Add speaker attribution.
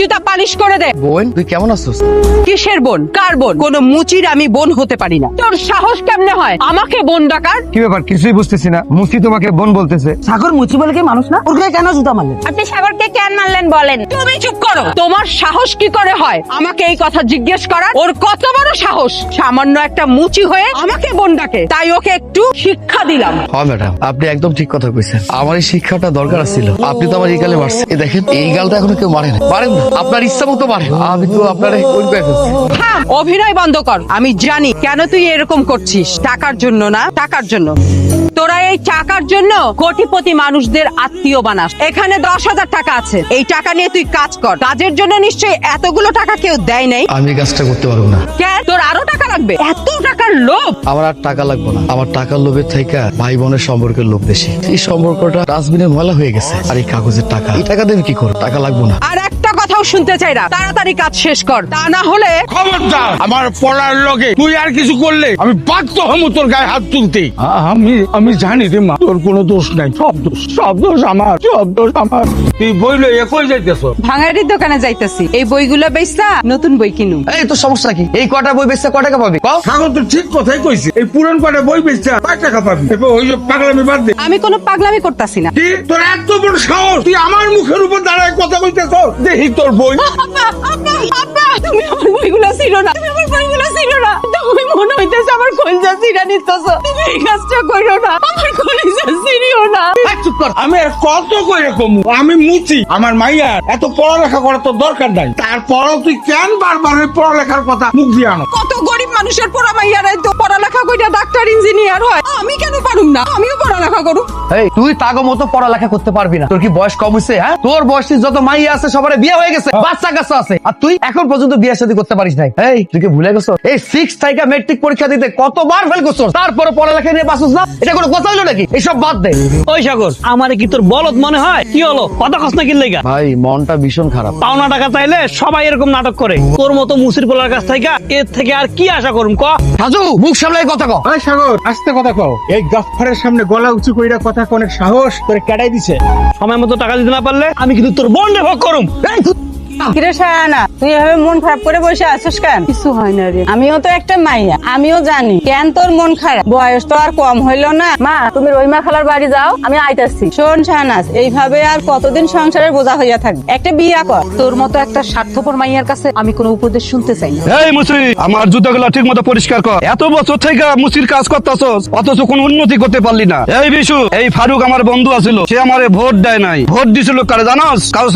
Speaker 1: জুতা পালিশ করে দে।
Speaker 2: বোন তুই কেমন আছিস?
Speaker 1: কিসের বোন? কার বোন? কোন মুচির আমি বোন হতে পারি না। তোর সাহস কেমনে হয় আমাকে বোন ডাকার?
Speaker 3: কি ব্যাপার কিছুই বুঝতেছি না, মুসি তোমাকে বোন বলতেছে।
Speaker 4: সাগর মুচি বলে কি মানুষ না? ওর গায়ে কেন জুতা মারলেন?
Speaker 5: আপনি সাগরকে কেন মারলেন বলেন?
Speaker 1: তুমি চুপ করো। তোমার সাহস কি করে হয় আমাকে এই কথা জিজ্ঞেস করার? ওর কত বড় সাহস, সামান্য একটা মুচি হয়ে আমাকে বোন ডাকে। তাই ওকে একটু শিক্ষা দিলাম।
Speaker 2: হ্যাঁ ম্যাডাম, আপনি একদম ঠিক কথা কইছেন। আমার এই শিক্ষাটা দরকার ছিল। আপনি তো আমার এই গালে মারছেন। এই দেখেন, এই গালটা এখনো কেউ মারে না। মারেন না, আপনার ইচ্ছা মতো মারেন। আমি তো আপনার
Speaker 1: হ্যাঁ, অভিনয় বন্ধ কর। আমি জানি কেন তুই এরকম করছিস। টাকার জন্য না, টাকার জন্য। তোরা এই টাকার জন্য কোটিপতি মানুষদের আত্মীয় বানাস। এখানে 10,000 টাকা আছে, এই টাকা নিয়ে তুই কাজ কর। কাজের জন্য নিশ্চয়ই এতগুলো টাকা কেউ দেয় নাই।
Speaker 2: আমি এই কাজটা করতে পারবো না।
Speaker 1: কেন? তোর আরো টাকা লাগবে? এত টাকার লোভ?
Speaker 2: আমার আর টাকা লাগবে না। আমার টাকার লোভের থেকে ভাই বোনের সম্পর্কের লোভ বেশি। এই সম্পর্কটা ডাস্টবিনে ময়লা হয়ে গেছে। আর এই কাগজের টাকা, এই টাকা দেবে কি করো? টাকা লাগবে না।
Speaker 1: আর একটা কথাও শুনতে চাই না। তাড়াতাড়ি কাজ শেষ কর, তা না হলে
Speaker 6: খবরদার আমার পড়ার লগে তুই আর কিছু করলে আমি বাধ্য হমু তোর গায়ে হাত তুলতে। আমি জানি রে মা, তোর কোনো দোষ নাই। সব দোষ আমার, সব দোষ আমার। তুই বই লই কই যাইতেছ?
Speaker 1: ভাঙারির দোকানে যাইতেছি। এই বইগুলো বেচতা নতুন বই কিনু।
Speaker 2: এই তোর সমস্যা কি? এই কটা বই বেচতে কয় টাকা পাবি?
Speaker 6: সাগর তো ঠিক কথাই কইছে। এই পুরান কটা বই বেচতে 5 টাকা পাবি। এরপর ওই যে পাগলামি বাদ দে।
Speaker 1: আমি কোনো পাগলামি করতাছি না।
Speaker 6: কি তোর এত বড় সাহস? তুই আমার মুখের উপর দাঁড়ায় কথা কইতেছ? দেখি তোর বই।
Speaker 1: আব্বা, আব্বা, আব্বা, তুমি আমার বইগুলো ছিলো না। তুমি আমার বইগুলো ছিলো না। তুমি মনে হইতেছে আমার কলিজা ছিঁড়া নিতেছ। তুমি এই কাজটা করো না। আমার কলিজা ছিঁড়িও না।
Speaker 6: চুপ কর। আমি আর কত কইরে কমু? আমি মুচি। আমার মাইয়ার এত পড়ালেখা করার তো দরকার নাই। তারপরও তুই কেন বারবার ওই পড়ালেখার কথা মুখ দিয়ে আনো?
Speaker 1: কত গরিব মানুষের পোড়া মাইয়ারাই তো পড়ালেখা কইরা ডাক্তার ইঞ্জিনিয়ার হয়। আমি কেন পারুম না? আমিও পড়ালেখা করু।
Speaker 2: এই তুই তাগো মতো পড়ালেখা করতে পারবি না। তোর কি বয়স কম হইছে? হ্যাঁ, তোর বয়সী যত মাইয়া আছে সবার বিয়ে হয়ে গেছে, বাচ্চা কাচ্চা আছে। আর তুই এখন পর্যন্ত বিয়ে শাদী করতে পারিস নাই। এই তুই কি ভুলে গেছো? এই 6 থেকে ম্যাট্রিক পরীক্ষা দিতে কতবার ফেল করছস, তারপরে পড়ালেখা নিয়ে বাসুস না? এটা কোনো কথা হলো নাকি? এসব বাদ দে।
Speaker 7: ওই সাগর, আমারে কি তোর বলদ মনে হয়? কি হলো, কথা কস না কি লেগা?
Speaker 2: ভাই মনটা ভীষণ খারাপ।
Speaker 7: পাওনা টাকা চাইলে সবাই এরকম নাটক করে। তোর মতো মুসির পোলার কাছ থেকে এর থেকে আর কি আশা করুম ক?
Speaker 2: রাজু, মুখ সামলাই কথা কও।
Speaker 6: ওই সাগর, আস্তে কথা কও। এই গাফফারের সামনে গলা উঁচু কইরা কথা কোনের সাহস তোরে কেডাই দিছে?
Speaker 7: সময় মতো টাকা দিতে না পারলে আমি কিন্তু তোর বন্ডে ভোগ করুম।
Speaker 4: কিরে শাহানা, তুই এভাবে মন খারাপ করে বসে আছিস কেন?
Speaker 1: কিছু হয় না রে।
Speaker 4: আমিও তো একটা মাইয়া, আমিও জানি কেন তোর মন খারাপ। বয়স তো আর কম হইলো না। মা, তুমি রহিমা খালার বাড়ি যাও, আমি আইতাছি। শোন শাহনাজ, এইভাবে আর কতদিন সংসারের বোঝা হইয়া থাকবে? একটা বিয়া কর।
Speaker 1: তোর মতো একটা স্বার্থপর মাইয়ার কাছে আমি কোনো উপদেশ শুনতে চাই না।
Speaker 7: এই মুসি, আমার জুতাগুলো ঠিক মতো পরিষ্কার কর। এত বছর থেকে মুসির কাজ করতেছস, অথচ কোনো উন্নতি করতে পারলি না। এই বিশু, এই ফারুক আমার বন্ধু আছিল, সে আমারে ভোট দেয় নাই। ভোট দিছিল কারে জানোস? কারো